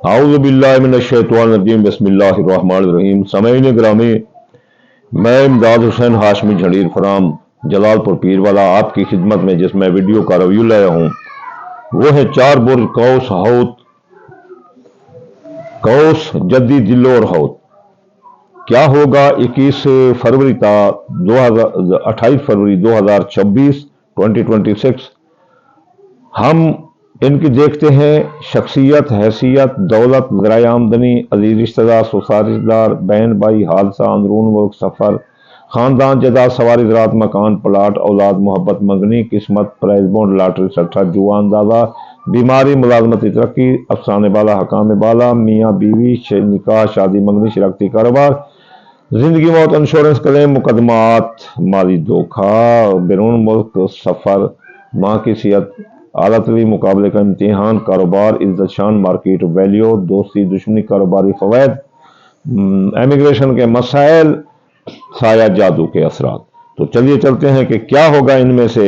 आऊज़ु बिल्लाहि मिनश्शैतानिर्रजीम बिस्मिल्लाहिर्रहमानिर्रहीम। सामईन गिरामी, मैं इमदाद हुसैन हाशमी झंडीर फराम जलालपुर पीरवाला आपकी खिदमत में जिसमें वीडियो का रिव्यू लाया हूँ वो है चार बुर्ज कौस हौत, कौस जद्दी दिल्लो और हौत। क्या होगा 21 फरवरी था 28 फरवरी 2026 2026। हम इनकी देखते हैं शख्सियत, हैसियत, दौलत, ज़राए आमदनी, अजीज रिश्तेदार, ससुरालदार, बहन भाई, हादसा, अंदरून मुल्क सफ़र, ख़ानदान, जायदाद, सवारी, ज़राअत, मकान, प्लाट, औलाद, मोहब्बत, मंगनी, किस्मत, प्राइज बॉन्ड, लॉटरी, सट्टा, जुआ अंदाज़ा, बीमारी, मुलाजमती तरक्की, अफसाने बाला, हकाम बाला, मियाँ बीवी, निकाह, शादी, मंगनी, शराकती कारोबार, जिंदगी मौत, इंश्योरेंस क्लेम, मुकदमात, माली धोखा, बैरून मुल्क सफ़र, माँ की सेहत, आला तलीम, मुकाबले का इम्तिहान, कारोबार, इज्जत शान, मार्केट वैल्यू, दोस्ती दुश्मनी, कारोबारी फ़वायद, एमिग्रेशन के मसाइल, साया जादू के असरात। तो चलिए चलते हैं कि क्या होगा इनमें से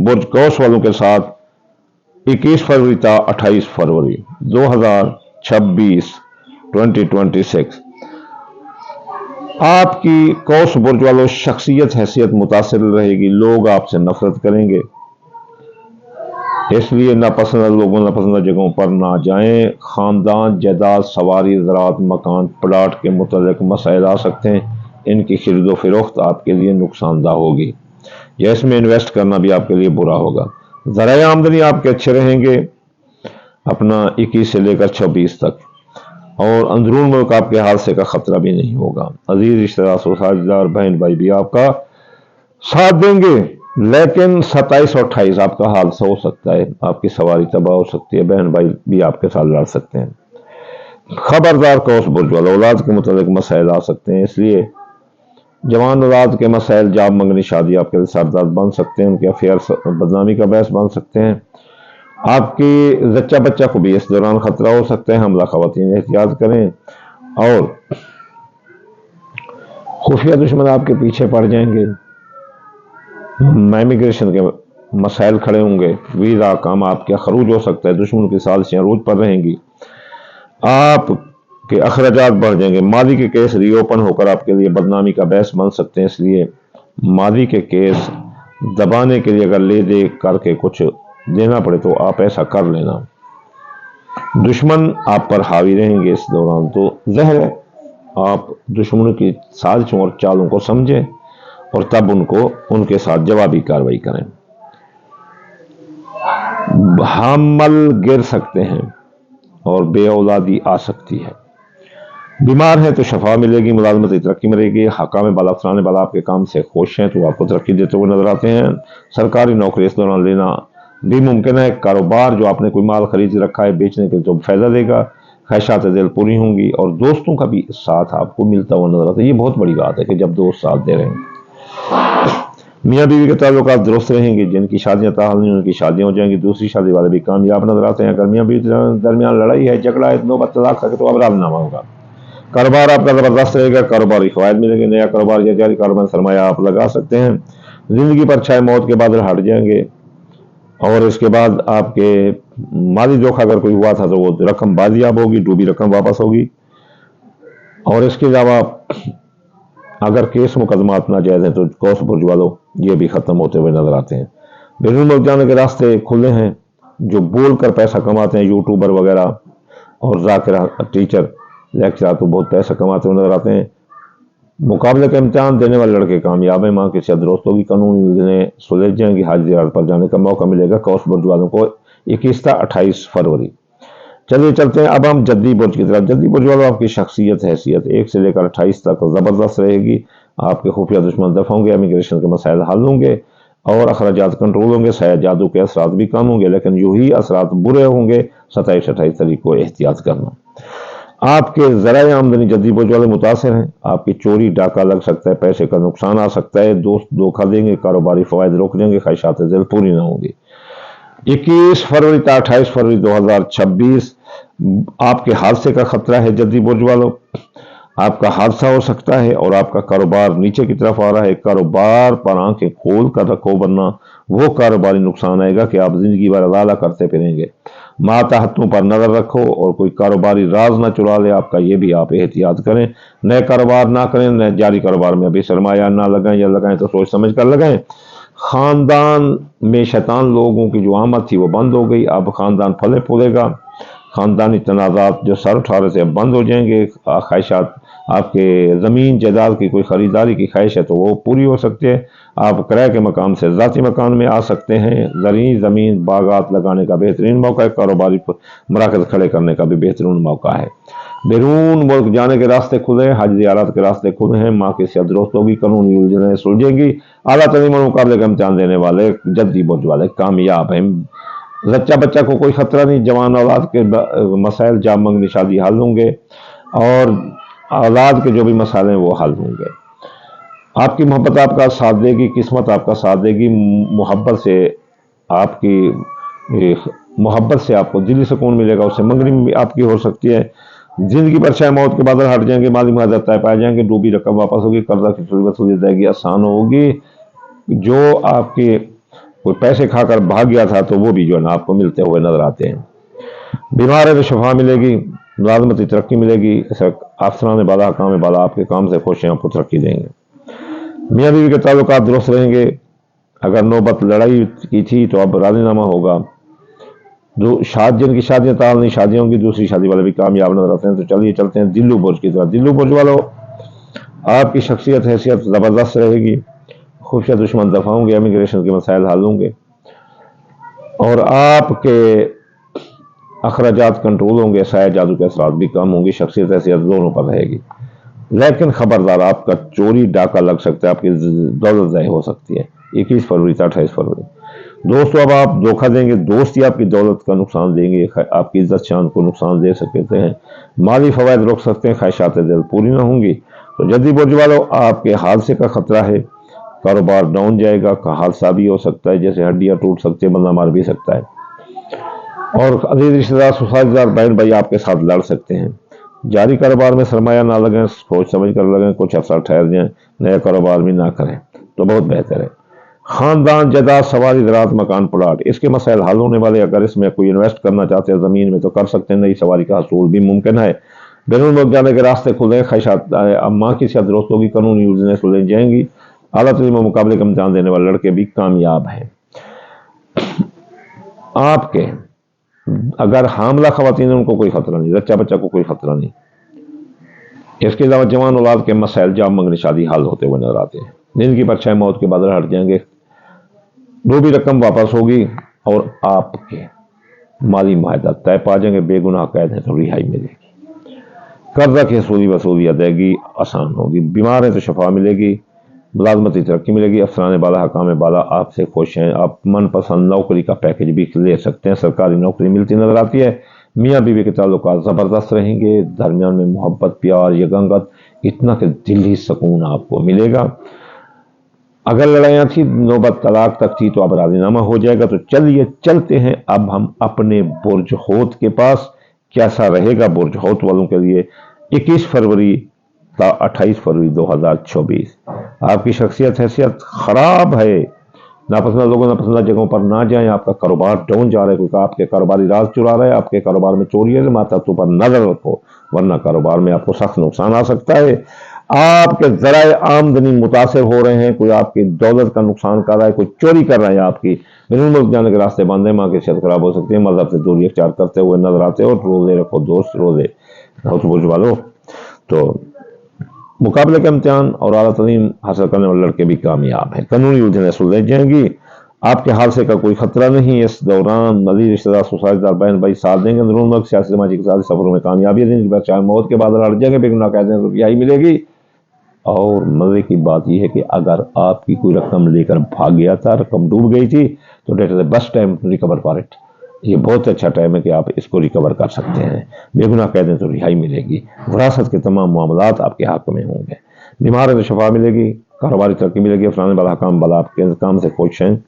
बुर्ज कौस वालों के साथ 21 फरवरी था 28 फरवरी 2026 2026। आपकी कौस बुर्ज वालों शख्सियत, हैसियत मुतासिर रहेगी, लोग आपसे नफरत करेंगे, इसलिए नापसंद लोगों, नापसंद जगहों पर ना जाएं। खानदान, जायदाद, सवारी, ज़राअत, मकान, प्लाट के मुतल्लिक मसाइल आ सकते हैं, इनकी खरीदो फरोख्त आपके लिए नुकसानदा होगी या इसमें इन्वेस्ट करना भी आपके लिए बुरा होगा। ज़राए आमदनी आपके अच्छे रहेंगे अपना 21 से लेकर 26 तक, और अंदरून मुल्क आपके हादसे का खतरा भी नहीं होगा। अजीज रिश्तेदार, ससुरालदार, बहन भाई भी आपका साथ देंगे, लेकिन 27 और 28 आपका हादसा हो सकता है, आपकी सवारी तबाह हो सकती है, बहन भाई भी आपके साथ लड़ सकते हैं। खबरदार कौस बुर्ज वाला, औलाद के मुताबिक मसाइल आ सकते हैं, इसलिए जवान औलाद के मसाइल, जाब मंगनी, शादी आपके सरदार बन सकते हैं, उनके अफेयर बदनामी का बहस बन सकते हैं। आपकी जच्चा बच्चा को भी इस दौरान खतरा हो सकता है। हमला खवातीन एहतियात करें, और खुफिया दुश्मन आपके पीछे पड़ जाएंगे, इमिग्रेशन के मसाइल खड़े होंगे, वीज़ा काम आपके खरूज हो सकता है, दुश्मन की साजिशें रोज पर रहेंगी, आपके अखराजात बढ़ जाएंगे, मादी के केस रीओपन होकर आपके लिए बदनामी का बहस बन सकते हैं, इसलिए मादी के केस दबाने के लिए अगर ले दे करके कुछ देना पड़े तो आप ऐसा कर लेना। दुश्मन आप पर हावी रहेंगे इस दौरान, तो ज़हर है आप दुश्मनों की साजिशों और चालों को समझें और तब उनके साथ जवाबी कार्रवाई करें। हमल गिर सकते हैं और बे औलादी आ सकती है। बीमार है तो शफा मिलेगी, मुलाजमती तरक्की मिलेगी, हकाम बाला, अफसरान बाला आपके काम से खुश हैं तो आपको तरक्की देते हुए नजर आते हैं। सरकारी नौकरी इस दौरान लेना भी मुमकिन है। कारोबार जो आपने कोई माल खरीद रखा है बेचने के लिए तो फायदा देगा, ख्वाहिशात दिल पूरी होंगी, और दोस्तों का भी साथ आपको मिलता हुआ नजर आता है। ये बहुत बड़ी बात है कि जब दोस्त साथ दे रहे हैं। मियाँ बीवी के ताल्लुकात दुरुस्त रहेंगे, जिनकी शादियां ताहाल नहीं उनकी शादियां हो जाएंगी, दूसरी शादी वाले भी कामयाब नजर आते हैं। अगर मियाँ बीवी के दरमियान लड़ाई है, झगड़ा है, नौबत तलाक तक, तो अब राज़नामा होगा। कारोबार आपका जबरदस्त रहेगा, कारोबारी फ़वायद मिलेंगे, नया कारोबार या जारी कारोबार सरमाया आप लगा सकते हैं। जिंदगी पर छाए मौत के बादल हट जाएंगे, और इसके बाद आपके माली धोखा अगर कोई हुआ था तो वो रकम बाजियाब होगी, डूबी रकम वापस होगी। और इसके अलावा अगर केस मुकदमात नाजायज हैं तो कौस बुर्ज वालों ये भी खत्म होते हुए नजर आते हैं। बैरून मुल्क जाने के रास्ते खुले हैं, जो बोल कर पैसा कमाते हैं, यूट्यूबर वगैरह और जाकिर टीचर लेक्चर तो बहुत पैसा कमाते हुए नजर आते हैं। मुकाबले का इम्तिहान देने वाले लड़के कामयाब हैं, माँ की सेहत दुरुस्त होगी, कानूनी सुलझ जाएंगी, हाजी ज़ियारत पर जाने का मौका मिलेगा कौस बुर्ज वालों को 21 28 फरवरी। चलिए चलते हैं अब हम जद्दी बुर्ज की तरफ। जद्दी बुर्ज वालों आपकी शख्सियत, हैसियत 1 से लेकर 28 तक ज़बरदस्त रहेगी। आपके खुफिया दुश्मन दफ़ होंगे, इमिग्रेशन के मसाइल हल होंगे, और अखराजात कंट्रोल होंगे, साया जादू के असरात भी कम होंगे, लेकिन यूं ही असरात बुरे होंगे। 27 28 तारीख को एहतियात करना। आपके ज़राए आमदनी जद्दी बुर्ज वाले मुतासर हैं, आपकी चोरी डाका लग सकता है, पैसे का नुकसान आ सकता है, दोस्त धोखा देंगे, कारोबारी फ़वायद रोक देंगे, ख्वाहिशात दिल पूरी ना होंगी। 21 फरवरी था 28 फरवरी 2026 आपके हादसे का खतरा है जद्दी बुर्ज वालों। आपका हादसा हो सकता है और आपका कारोबार नीचे की तरफ आ रहा है। कारोबार पर आंखें खोल कर रखो, वरना वो कारोबारी नुकसान आएगा कि आप जिंदगी भर अलाला करते फिरेंगे। मातहतों पर नजर रखो और कोई कारोबारी राज ना चुरा ले आपका, ये भी आप एहतियात करें। नए कारोबार ना करें, नए जारी कारोबार में अभी सरमाया ना लगाएं, या लगाएं तो सोच समझ कर लगाएं। खानदान में शैतान लोगों की जो आमद थी वो बंद हो गई, अब खानदान फले फूलेगा। खानदानी तनाज़ात जो सर उठा रहे थे अब बंद हो जाएंगे। ख्वाहिशात, आपके ज़मीन जायदाद की कोई ख़रीदारी की ख्वाहिश है तो वो पूरी हो सकती है। आप किराए के मकान से ज़ाती मकान में आ सकते हैं। ज़रूरी ज़मीन बागात लगाने का बेहतरीन मौका है। कारोबारी मराकज़ खड़े करने का भी बेहतरीन मौका है। बैरून मुल्क जाने के रास्ते खुले हैं, हज ज़ियारत के रास्ते खुले हैं। माँ की सेहत दुरुस्त होगी, कानूनी उलझनें सुलझेंगी। आला तरीन और मुकाबले का इम्तिहान देने वाले जद्दी बुर्ज वाले कामयाब हैं। बच्चा बच्चा को कोई खतरा नहीं, जवान औलाद के मसाइल जाम मंगनी शादी हल होंगे और औलाद के जो भी मसाले हैं वो हल होंगे। आपकी मोहब्बत आपका साथ देगी, किस्मत आपका साथ देगी। मोहब्बत से आपको दिली सुकून मिलेगा, उससे मंगनी भी आपकी हो सकती है। जिंदगी पर चाहे मौत के बादल हट जाएंगे, माली मुआवजा तय पाए जाएंगे, डूबी रकम वापस होगी, कर्जा की वसूली अदायगी आसान होगी। जो आपके कोई पैसे खाकर भाग गया था तो वो भी जो है ना आपको मिलते हुए नजर आते हैं। बीमार है तो शफा मिलेगी, मुलाजमती तरक्की मिलेगी। अफसरान बाला, काम बाला आपके काम से खुश हैं, आपको तरक्की देंगे। मियाँ बीवी के ताल्लुकात दुरुस्त रहेंगे। अगर नौबत लड़ाई की थी तो अब राजीनामा होगा। जिनकी शादियां ताल नहीं शादियां होंगी, दूसरी शादी वाले भी कामयाब नजर आते हैं। तो चलिए चलते हैं दिल्लू बुर्ज की तरफ। दिल्लू बुर्ज वालों, आपकी शख्सियत हैसियत ज़बरदस्त रहेगी। खुफिया दुश्मन दफा होंगे, इमिग्रेशन के मसाइल हल होंगे और आपके अखराजात कंट्रोल होंगे। साया जादू के असरात भी कम होंगी। शख्सियत हैसियत दोनों पर रहेगी। लेकिन खबरदार, आपका चोरी डाका लग सकता है, आपकी दौलत ज़ाय हो सकती है। 21 फरवरी से 28 फरवरी। दोस्तों, अब आप धोखा देंगे, दोस्त ही आपकी दौलत का नुकसान देंगे, आपकी इज्जत शान को नुकसान दे सकते हैं। माली फवायद रोक सकते हैं, ख्वाहिशात दिल पूरी ना होंगी। तो जल्दी बुर्ज वालों, आपके हादसे का खतरा है। कारोबार डाउन जाएगा, का हादसा भी हो सकता है, जैसे हड्डियां टूट सकती है, बंदा मार भी सकता है। और अजीज रिश्तेदार, सोसाइटीदार, बहन भाई आपके साथ लड़ सकते हैं। जारी कारोबार में सरमाया ना लगें, सोच समझ कर लगें, कुछ अफसर ठहर जाएं, नया कारोबार भी ना करें तो बहुत बेहतर है। खानदान, जायदाद, सवारी, ज़राअत, मकान, प्लाट, इसके मसाइल हल होने वाले। अगर इसमें कोई इन्वेस्ट करना चाहते हैं ज़मीन में तो कर सकते हैं, नई सवारी का हसूल भी मुमकिन है। बैरून मुल्क जाने के रास्ते खुले, ख्वाहिशात अब माँ की सेहत दुरुस्त होगी, कानूनी उलझनें सुलझ जाएंगी। आला तरीन में मुकाबले का इम्तिहान देने वाले लड़के भी कामयाब हैं। आपके अगर हामला खवातीन उनको कोई खतरा नहीं, बच्चा बच्चा को कोई खतरा नहीं। इसके अलावा जवान औलाद के मसाइल जाम मंगनी शादी हल होते हुए नजर आते हैं। जिंदगी पर चाहे मौत के बादल हट जाएंगे, डूबी रकम वापस होगी और आपके माली मुआहदा तय पा जाएंगे। बेगुनाह कैद है तो रिहाई मिलेगी। कर्जा की वसूली अदायगी आसान होगी। बीमार है तो शफा मिलेगी, मुलाजमती तरक्की मिलेगी। अफसरान बाला, हकाम बाला आपसे खुश हैं। आप मनपसंद नौकरी का पैकेज भी ले सकते हैं। सरकारी नौकरी मिलती नजर आती है। मियाँ बीवी के ताल्लुकात ज़बरदस्त रहेंगे। दरमियान में मोहब्बत, प्यार, यगंगत, इतना कि दिली सुकून आपको मिलेगा। अगर लड़ाइयाँ थी, नौबत तलाक तक थी तो अब राजीनामा हो जाएगा। तो चलिए चलते हैं अब हम अपने बुर्ज होत के पास। कैसा रहेगा बुर्ज होत वालों के लिए 21 फरवरी का 28 फरवरी 2024। आपकी शख्सियत हैसियत खराब है। नापसंद लोगों, नापसंद जगहों पर ना जाएं। आपका कारोबार डाउन जा रहा है, क्योंकि आपके कारोबारी राज चुरा रहे हैं, आपके कारोबार में चोरी है। माता तो पर नजर रखो, वरना कारोबार में आपको सख्त नुकसान आ सकता है। आपके जराए आमदनी मुतासर हो रहे हैं, कोई आपकी दौलत का नुकसान कर रहा है, कोई चोरी कर रहा है। आपकी बैरून मुल्क जाने के रास्ते बंद है, माँ की सेहत खराब हो सकती है। मजहब से दूरी इख्तियार करते हुए नजर आते हो। रोजे रखो दोस्त, रोजे बुर्ज वालों। तो मुकाबले का इम्तिहान और आला तलीम हासिल करने वाले लड़के भी कामयाब हैं। कानूनी उलझनें सुलझ जाएंगी। आपके हादसे का कोई खतरा नहीं। इस दौरान मजीद रिश्तेदार, सोसाइटीदार, बहन भाई साथ देंगे। अंदरून मुल्क सियासी समाजी सफरों में कामयाबी है। चाहे मौत के बाद हट जाएंगे, बेगुनाह कैद तो रिहाई मिलेगी। और मजे की बात यह है कि अगर आपकी कोई रकम लेकर भाग गया था, रकम डूब गई थी, तो that is the best time to recover for it. ये बहुत अच्छा टाइम है कि आप इसको रिकवर कर सकते हैं। बेगुनाह कह दें तो रिहाई मिलेगी। विरासत के तमाम मामलात आपके हक में होंगे। बीमार है तो शफा मिलेगी, कारोबारी तरक्की मिलेगी। अफरान वाला काम वाला आपके काम से खुश हैं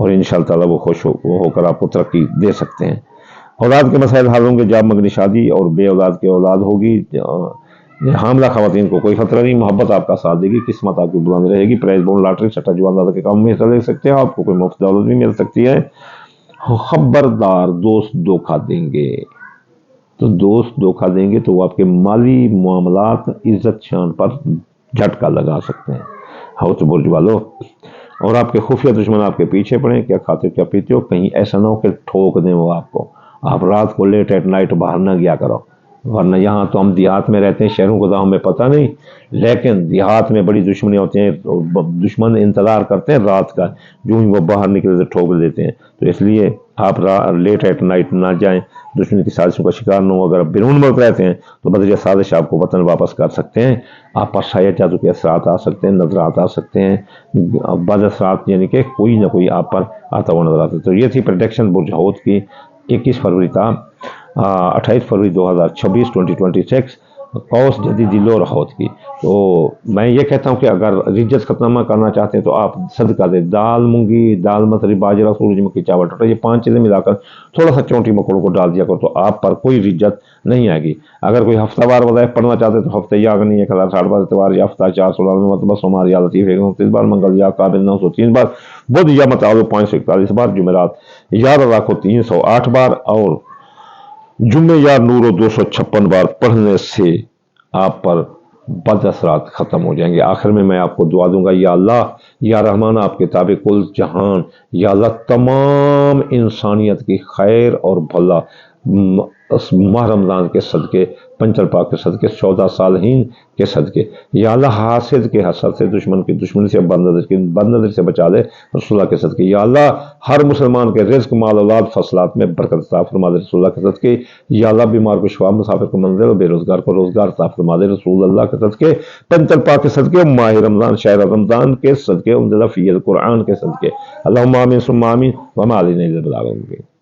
और इंशाअल्लाह ताला वो खुश होकर आपको तरक्की दे सकते हैं। औलाद के मसाइल हल होंगे। जाब मंगनी शादी और बे औलाद की औलाद होगी। हामला खवातीन को कोई खतरा नहीं। मोहब्बत आपका साथ देगी। किस्मत आपकी बुलंद रहेगी। प्राइज बॉन्ड, लॉटरी, सट्टा जुआ के काम में हिस्सा ले सकते हैं। आपको कोई मुफ्त दौलत भी मिल सकती है। خبردار دوست دھوکہ دیں گے، تو دوست دھوکہ دیں گے تو وہ آپ کے مالی معاملات، عزت شان پر جھٹکا لگا سکتے ہیں۔ ہاؤس برج والو، اور آپ کے خفیہ دشمن آپ کے پیچھے پڑیں، کیا کھاتے کیا پیتے ہو، کہیں ایسا نہ ہو کہ ٹھوک دیں وہ آپ کو، آپ رات کو لیٹ ایٹ نائٹ باہر نہ گیا کرو، ورنہ یہاں تو ہم دیہات میں رہتے ہیں، شہروں کو تو ہمیں پتہ نہیں، لیکن دیہات میں بڑی دشمنی ہوتی ہیں، دشمن انتظار کرتے ہیں رات کا، جو ہی وہ باہر نکلے تو ٹھوک دیتے ہیں، تو اس لیے آپ لیٹ ایٹ نائٹ نہ جائیں، دشمن کی سازشوں کا شکار نہ ہو۔ اگر آپ بیرون ملک رہتے ہیں تو بدریہ سازش آپ کو وطن واپس کر سکتے ہیں، آپ پر شاید جادو کے اثرات آ سکتے ہیں، نظرات آ سکتے ہیں، بعض اثرات یعنی کہ کوئی نہ کوئی آپ پر آتا ہوا نظر آتا ہے۔ تو یہ تھی پریڈکشن برج حوت کی 21 فروری تا 28 فروری 2026 2026 قوس جدیدی لو حوت کی۔ تو میں یہ کہتا ہوں کہ اگر رجت ختم کرنا چاہتے ہیں تو آپ صدقہ دیں، دال مونگی، دال مصری، باجرہ، سورج مکھی، چاول ٹوٹا، یہ 5 چیزیں ملا کر تھوڑا سا چونٹی مکوڑوں کو ڈال دیا کرو تو آپ پر کوئی رجت نہیں آئے گی۔ اگر کوئی ہفتہ وار وظائف پڑھنا چاہتے ہیں تو ہفتے یا اگر نہیں 1060 اتوار یا ہفتہ 416 مرتبہ، سوموار یا لطیف 129 بار، منگل یا قابل 903 بار، بدھ یا متعاون 541 بار، جمعرات یا رضا کو 308 بار، اور جمعے یا نور 256 بار پڑھنے سے آپ پر بد اثرات ختم ہو جائیں گے۔ آخر میں آپ کو دعا دوں گا، یا اللہ یا رحمان، آپ کے تابع کل جہان، یا اللہ تمام انسانیت کی خیر اور بھلا ماہ رمضان کے صدقے، پنچر پاک کے صدقے، 14 صالحین کے صدقے، یا اللہ حاسد کے حسد سے، دشمن کی دشمنی سے، بد نظر سے بچا دے رسول اللہ کے صدقے، یا اللہ ہر مسلمان کے رزق، مال، اولاد، فصلات میں برکت عطا فرما دے رسول اللہ کے صدقے، یا اللہ بیمار کو شفا، مسافر کو منزل اور بے روزگار کو روزگار عطا فرما دے رسول اللہ کے صدقے، پنچر پاک کے صدقے، ماہ رمضان شہر رمضان کے صدقے، انزل فی القرآن کے صدقے، اللہم آمین ثم آمین، وما علینا الا البلاغ المبین۔